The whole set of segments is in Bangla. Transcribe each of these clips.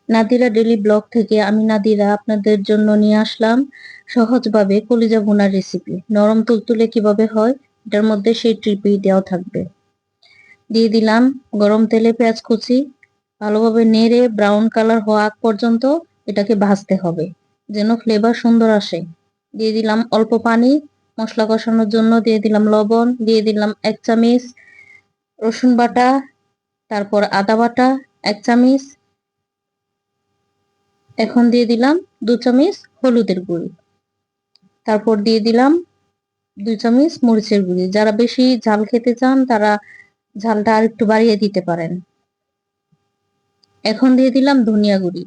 নাদিরা ডেলি ব্লগ থেকে আমি নাদিরা আপনাদের জন্য নিয়ে আসলাম সহজভাবে কলিজা ভুনার রেসিপি। নরম তুলতুলে কিভাবে হয় এটার মধ্যে সেই ট্রিপই দেওয়া থাকবে। দিয়ে দিলাম গরম তেলে পেঁয়াজ কুচি, ভালোভাবে নেড়ে ব্রাউন কালার হওয়া আগ পর্যন্ত এটাকে ভাজতে হবে যেন ফ্লেভার সুন্দর আসে। দিয়ে দিলাম অল্প পানি মশলা কষানোর জন্য, দিয়ে দিলাম লবণ, দিয়ে দিলাম 1 চামচ রসুন বাটা, তারপর আদা বাটা 1 চামচ, এখন দিয়ে দিলাম 2 চামচ হলুদের গুঁড়ি, তারপর দিয়ে দিলাম 2 চামচ মরিচের গুঁড়ি। যারা বেশি ঝাল খেতে চান তারা ঝালটা আর একটু বাড়িয়ে দিতে পারেন। এখন দিয়ে দিলাম ধনিয়া গুঁড়ি,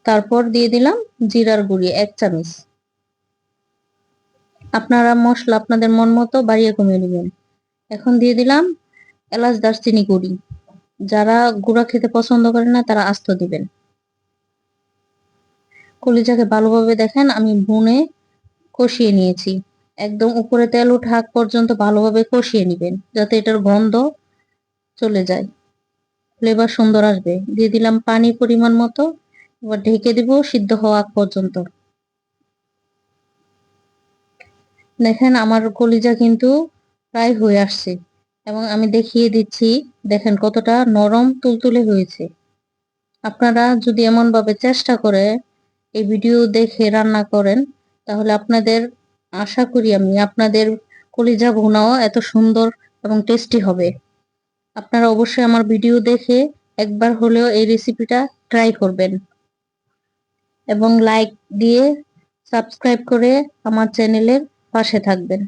তারপর দিয়ে দিলাম জিরার গুঁড়ি 1 চামচ। আপনারা মশলা আপনাদের মন মতো বাড়িয়ে কমিয়ে নেবেন। এখন দিয়ে দিলাম এলাচ দারচিনি গুঁড়ি, যারা গুঁড়া খেতে পছন্দ করেন না তারা আস্ত দিবেন। কলিজাকে ভালোভাবে দেখেন আমি ভুনে কষিয়ে নিয়েছি, একদম উপরে তেল ওঠা আগ পর্যন্ত ভালোভাবে কষিয়ে নেবেন যাতে এটার গন্ধ চলে যায়, ফ্লেভার সুন্দর আসবে। দিয়ে দিলাম পানি পরিমাণ মতো, এবার ঢেকে দিব সিদ্ধ হওয়া আগ পর্যন্ত। দেখেন আমার কলিজা কিন্তু প্রায় হয়ে আসছে এবং আমি দেখিয়ে দিচ্ছি, দেখেন কতটা নরম তুলতুলে হয়েছে। আপনারা যদি এমন ভাবে চেষ্টা করে এই ভিডিও দেখে রান্না করেন তাহলে আপনাদের, আশা করি আমি, আপনাদের কলিজা ভুনাও এত সুন্দর এবং টেস্টি হবে। আপনারা অবশ্যই আমার ভিডিও দেখে একবার হলেও এই রেসিপিটা ট্রাই করবেন এবং লাইক দিয়ে সাবস্ক্রাইব করে আমার চ্যানেলের পাশে থাকবেন।